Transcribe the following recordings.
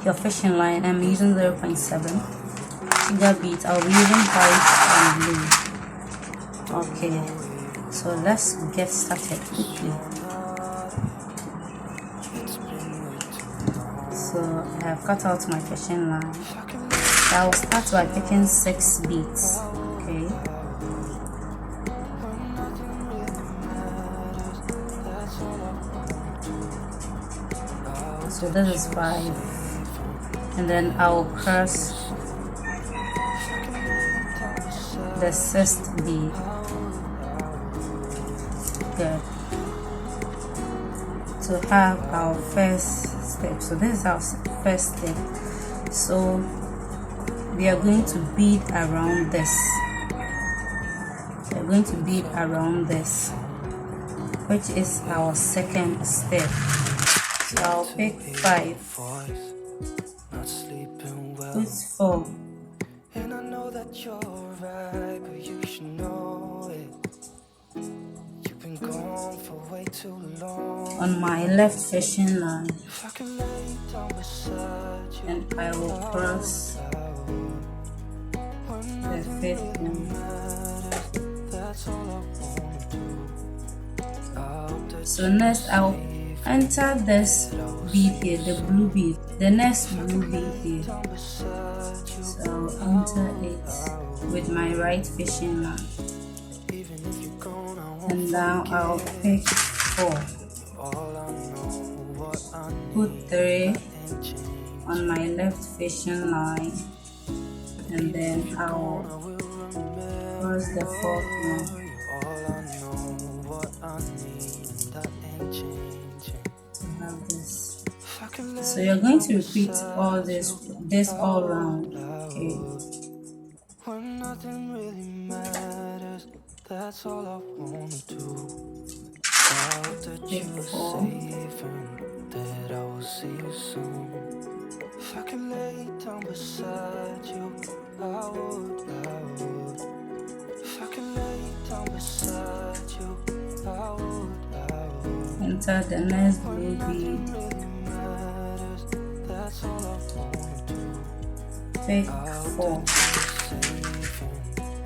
your fishing line. I'm using 0.7 sugar beads. I'll be using white and blue. Okay, so let's get started quickly. So I have cut out my fishing line. So I will start by picking 6 beads. Okay. So this is 5, and then I will cross the 6th bead. Good. To have our first step. So this is our first step. So we are going to bead around this. We are going to bead around this, which is our second step. So I'll pick 5. It's 4. And I know that you're right, but you should know it. You've been gone for way too long. On my left fishing line, If I can lay down beside you, and I will cross the 5th one. that's all I wanna do. So next I'll enter this bead here, the blue bead, the next blue bead here. So I'll enter it with my right fishing line, and now I'll pick 4. Put 3 on my left fishing line, and then I'll cross the 4th one. So you're going to repeat all this all round. Okay. When nothing really matters, that's all I wanna do. I hope that you're safe and that I will see you soon. If I can lay down beside you, I would. If I can lay down beside you, I would. Enter the next blue bead. That's all I wanna do. Pick 4.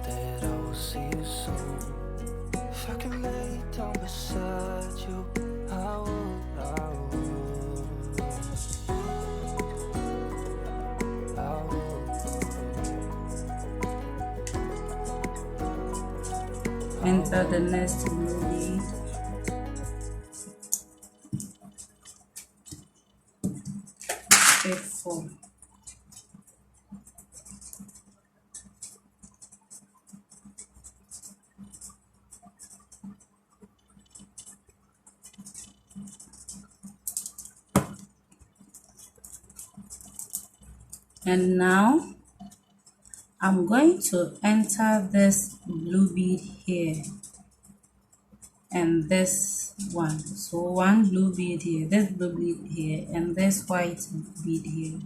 That I will see you soon. If I can lay down beside you, I would. Enter the next blue bead. Pick 4. And now I'm going to enter this blue bead here and this one. So one blue bead here, this blue bead here, and this white bead here.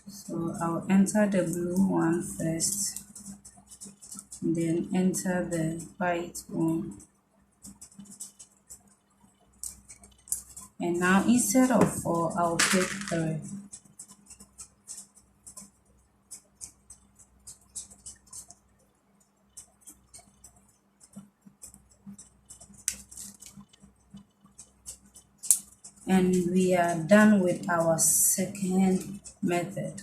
So I'll enter the blue one first, then enter the white one. And now instead of 4, I'll pick 3. And we are done with our second method.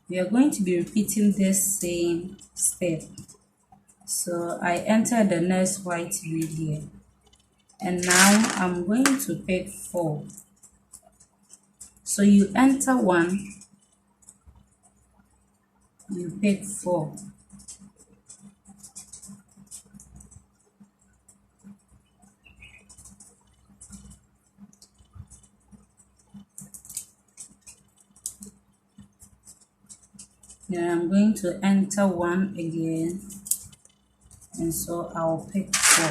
We are going to be repeating this same step. So I enter the next white bead here, and now I'm going to pick 4. So you enter 1, you pick 4. Then I'm going to enter 1 again, and so I'll pick 4.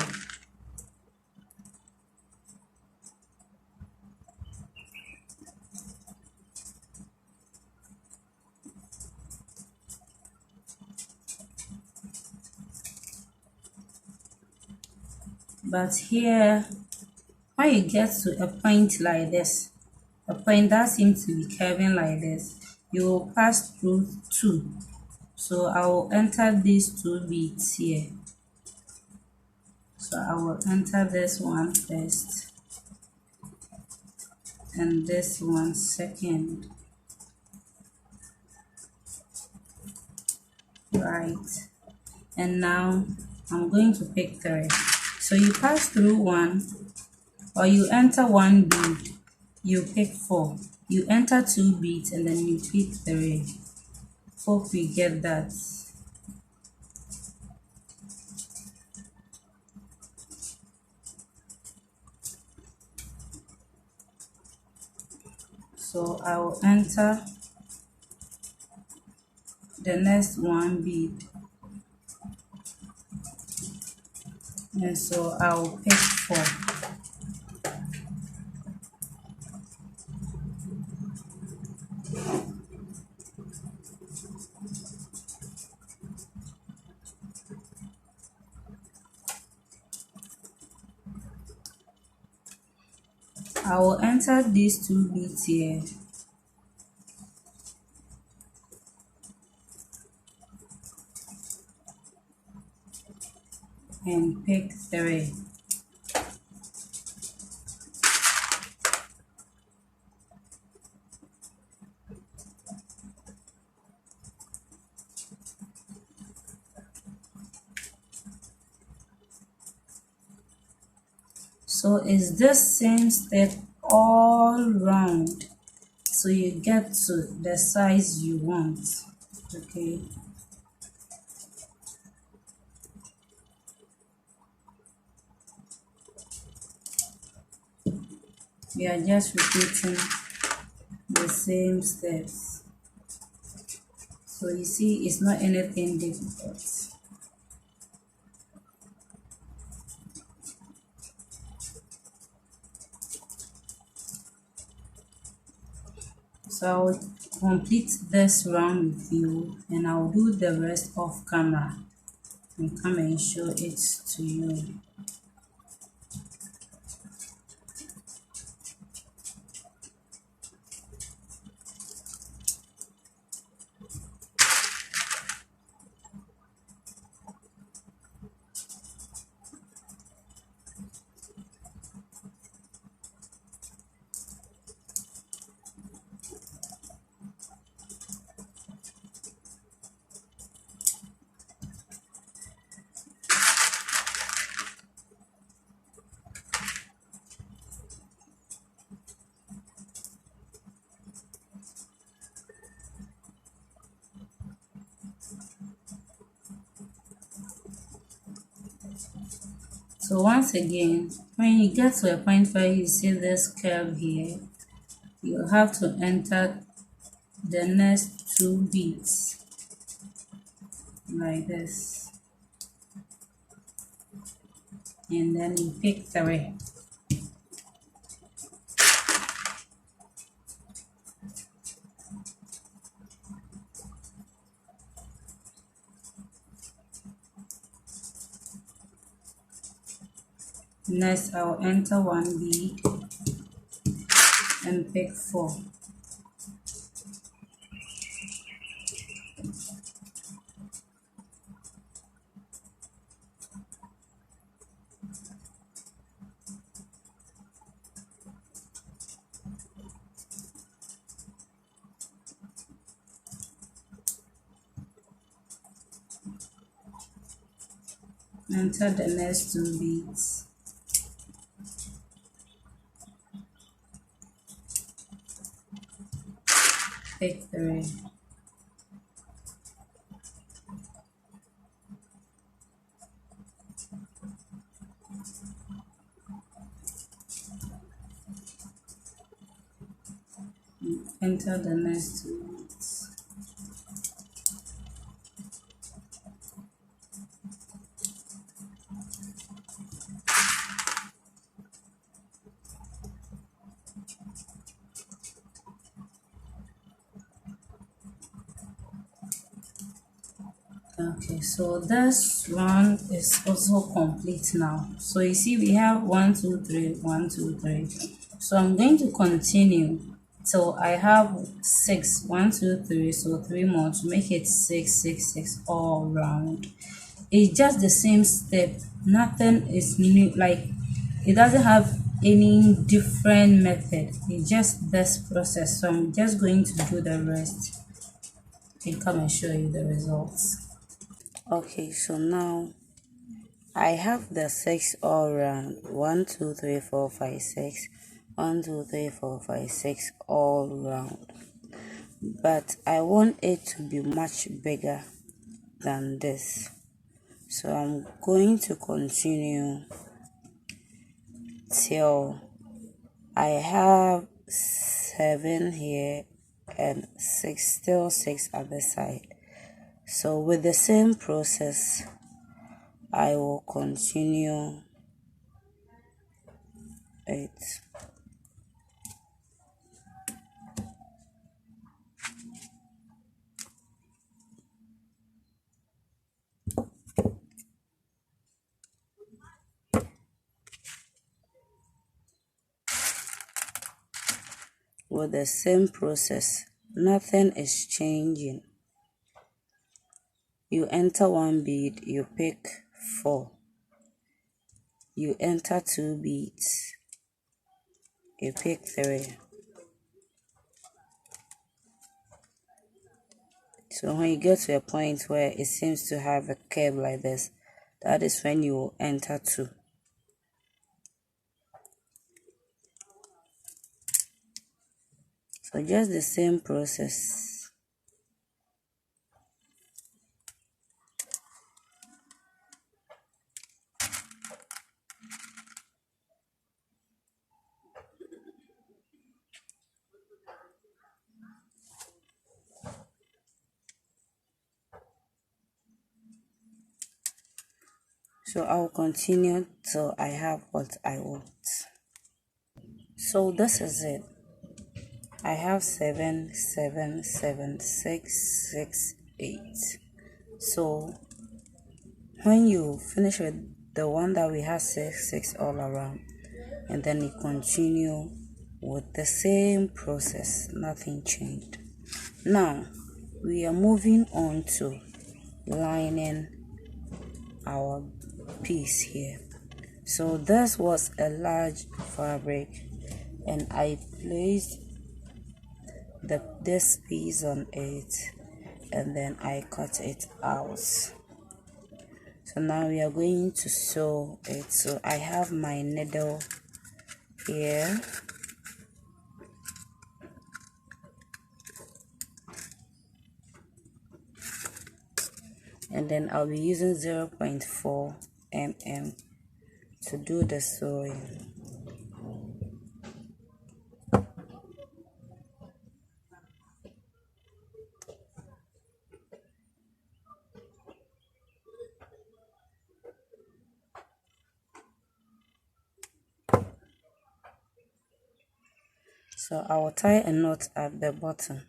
But here, when you get to a point like this, a point that seems to be curving like this, you will pass through 2. So I will enter these 2 beads here. So I will enter this one first and this one second. Right. And now I'm going to pick 3. So you pass through 1, or you enter 1 bead, you pick 4. You enter 2 beads and then you pick 3. Hope we get that. So I will enter the next 1 bead, and so I will pick 4. I will enter these 2 beads here and pick 3. So it's this same step all round, so you get to the size you want. Okay. We are just repeating the same steps. So you see, it's not anything difficult. So I'll complete this round with you, and I'll do the rest off camera and come and show it to you. So once again, when you get to a point where you see this curve here, you have to enter the next 2 beads like this, and then you pick 3. Next, I will enter 1 bead and pick 4. Enter the next 2 beads. Pick 3. Enter the next 2 beads. Okay, so this round is also complete now. So you see we have 1 2 3 1 2 3. So I'm going to continue So I have 6, 1, 2, 3, so 3 more to make it 6, 6, 6 all round. It's just the same step, nothing is new, like it doesn't have any different method, it's just this process. So I'm just going to do the rest and come and show you the results. Okay, so now I have the 6 all round, 1, 2, 3, 4, 5, 6, 1, 2, 3, 4, 5, 6 all round, but I want it to be much bigger than this. So I'm going to continue till I have 7 here and 6, still 6 at the side. So with the same process, I will continue it. With the same process, nothing is changing. You enter 1 bead, you pick 4. You enter 2 beads, you pick 3. So when you get to a point where it seems to have a curve like this, that is when you will enter 2. So just the same process. So I will continue till I have what I want. So this is it. I have 7, 7, 7, 6, 6, 8. So when you finish with the one that we have 6, 6 all around, and then you continue with the same process, nothing changed. Now we are moving on to lining our piece here. So this was a large fabric and I placed this piece on it and then I cut it out. So now we are going to sew it. So I have my needle here, and then I'll be using 0.4 mm to do the sewing. So I will tie a knot at the bottom.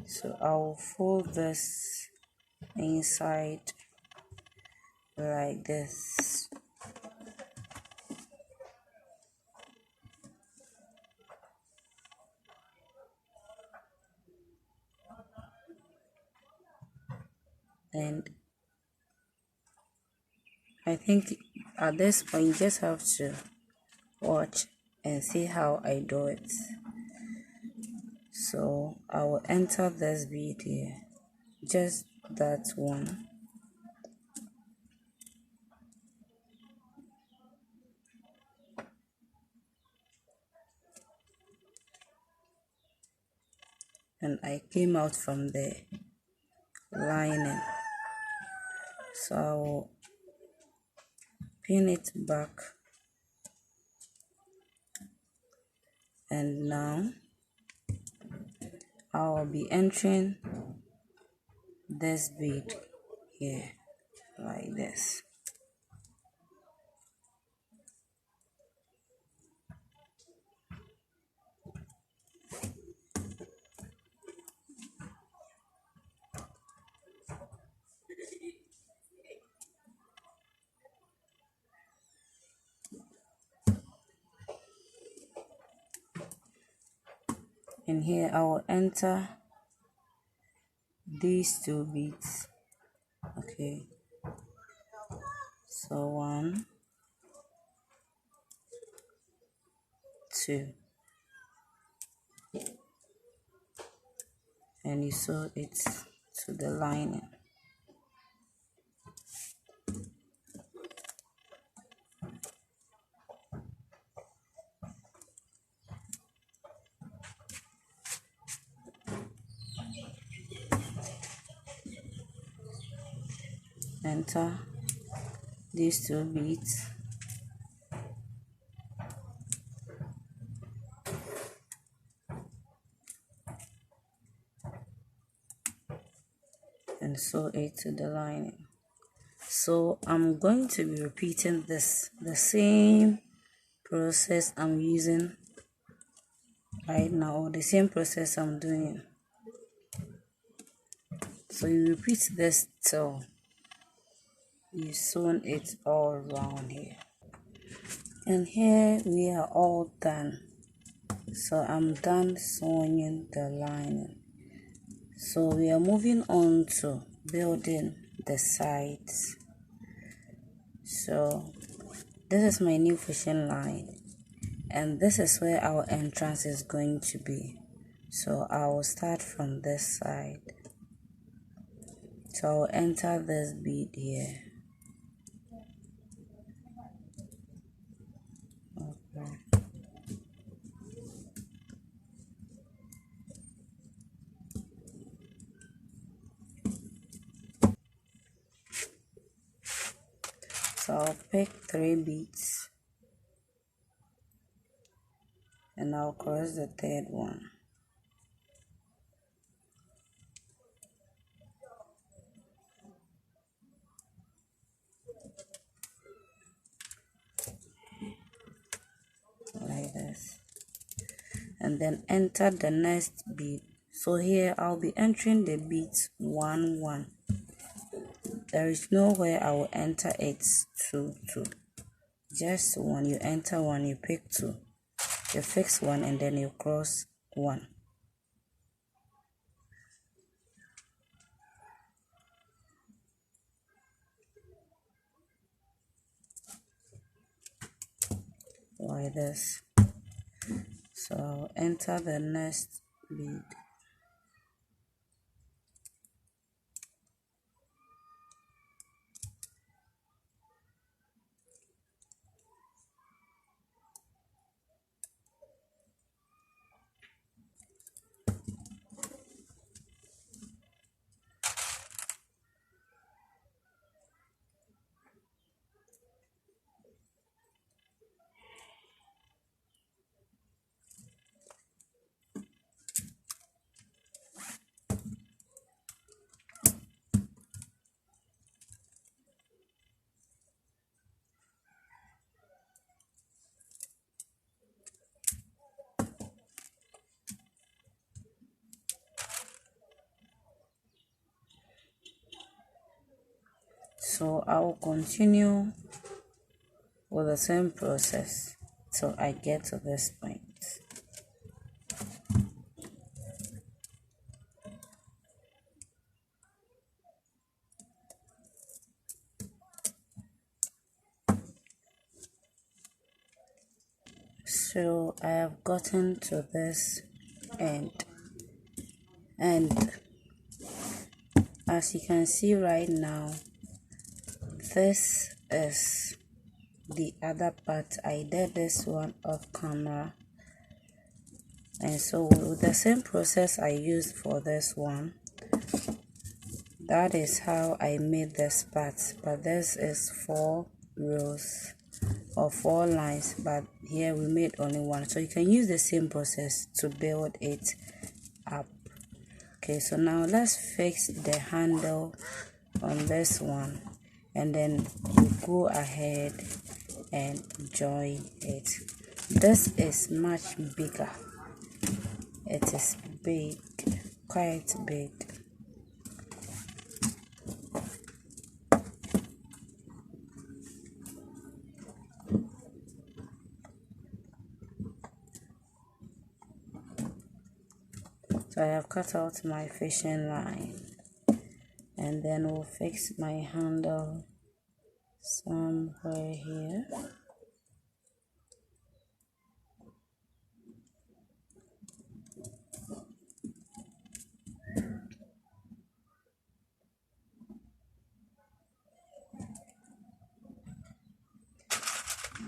So I will fold this inside like this. And I think at this point you just have to watch and see how I do it. So I will enter this bead here, just that one, and I came out from the lining. So I will pin it back, and now I'll be entering this bead here like this. And here I will enter these two beads. Okay, so 1, 2, and you sew it to the lining. Enter these two beads, and sew it to the lining. So I'm going to be repeating this, the same process I'm using right now, or the same process I'm doing. So you repeat this till you sewn it all around here. And here we are all done. So I'm done sewing the lining. So we are moving on to building the sides. So this is my new fishing line, and this is where our entrance is going to be. So I will start from this side. So I'll enter this bead here. Okay. So I'll pick 3 beads and I'll cross the third one. Like this. And then enter the next bead. So here I'll be entering the beads 1, 1. There is nowhere I will enter it 2, 2. Just when you enter 1, you pick 2. You fix 1 and then you cross 1. Like this. So I'll enter the next bead. So I will continue with the same process till I get to this point. So I have gotten to this end, and as you can see right now, this is the other part. I did this one off camera, and so with the same process I used for this one, that is how I made this part. But this is 4 rows or 4 lines, but here we made only 1. So you can use the same process to build it up. Okay, so now let's fix the handle on this one, and then we go ahead and join it. This is much bigger. It is big, quite big. So I have cut out my fishing line, and then we'll fix my handle somewhere here.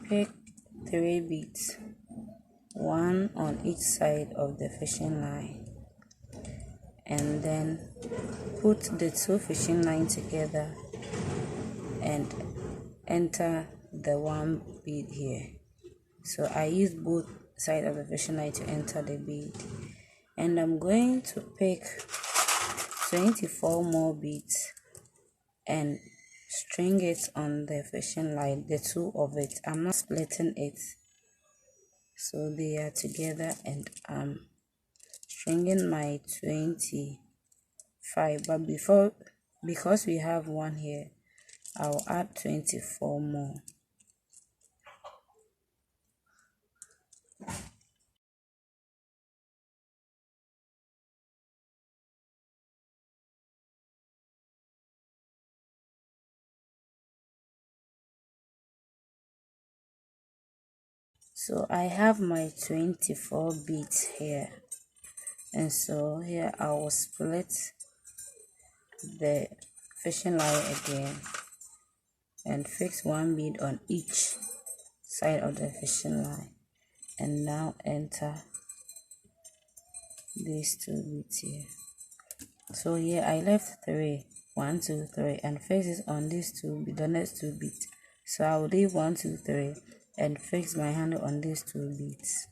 Pick 3 beads, 1 on each side of the fishing line, and then put the 2 fishing lines together and enter the 1 bead here. So I use both sides of the fishing line to enter the bead, and I'm going to pick 24 more beads and string it on the fishing line, the 2 of it. I'm not splitting it, so they are together, and I'm stringing my 25. But because we have 1 here, I'll add 24 more. So I have my 24 beads here, and so here I will split the fishing line again and fix 1 bead on each side of the fishing line, and now enter these 2 beads here. So here I left 3, 1, 2, 3, and fix it on these 2, the next 2 beads. So I will leave 1, 2, 3 and fix my handle on these 2 beads.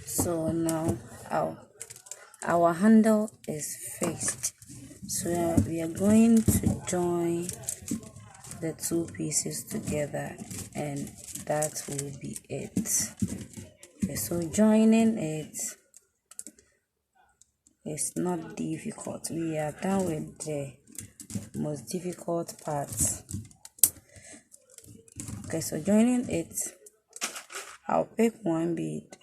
So now our handle is fixed. So we are going to join the 2 pieces together, and that will be it. Okay, so joining it is not difficult. We are done with the most difficult parts. Okay, so joining it, I'll pick 1 bead,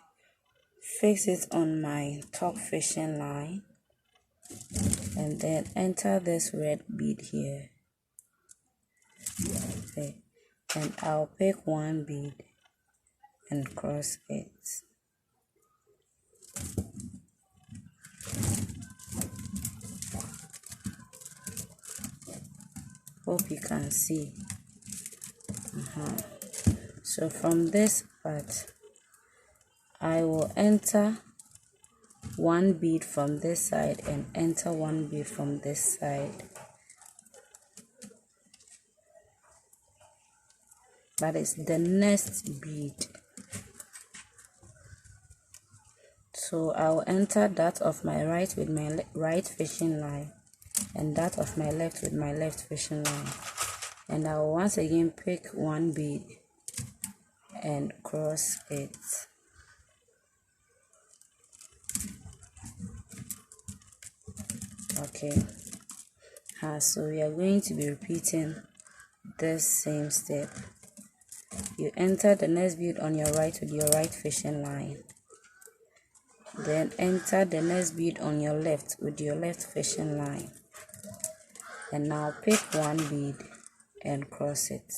fix it on my top fishing line, and then enter this red bead here. Okay, and I'll pick 1 bead and cross it. Hope you can see. So from this part, I will enter 1 bead from this side and enter 1 bead from this side. That is the next bead. So I will enter that of my right with my right fishing line, and that of my left with my left fishing line, and I will once again pick 1 bead and cross it. Okay, so we are going to be repeating this same step. You enter the next bead on your right with your right fishing line, then enter the next bead on your left with your left fishing line, and now pick one bead and cross it.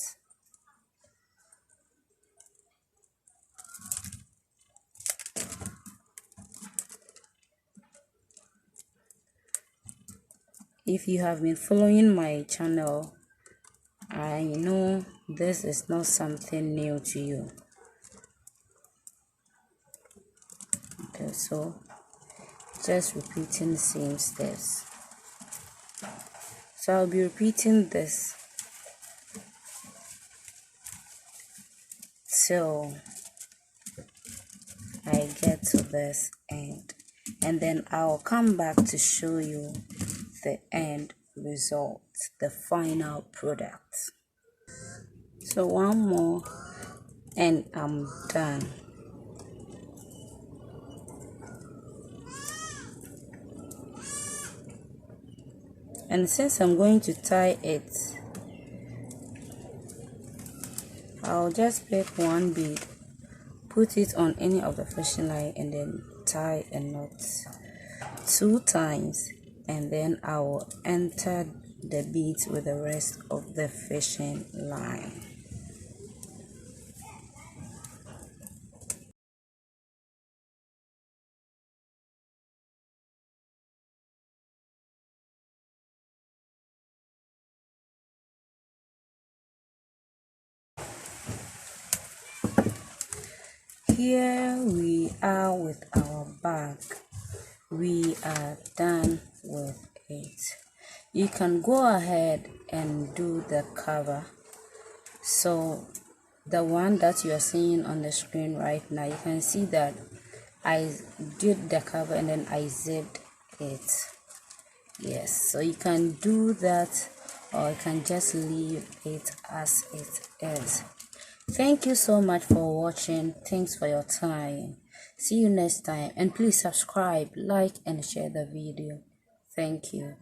If you have been following my channel, I know this is not something new to you. Okay, so just repeating the same steps. So I'll be repeating this till I get to this end, and then I'll come back to show you the end result, the final product. So one more and I'm done. And since I'm going to tie it, I'll just pick one bead, put it on any of the fishing line, and then tie a knot 2 times, and then I will enter the beads with the rest of the fishing line. Here we are with our bag. We are done with it. You can go ahead and do the cover. So the one that you are seeing on the screen right now, you can see that I did the cover and then I zipped it. Yes, so you can do that, or you can just leave it as it is. Thank you so much for watching. Thanks for your time. See you next time, and please subscribe, like and share the video. Thank you.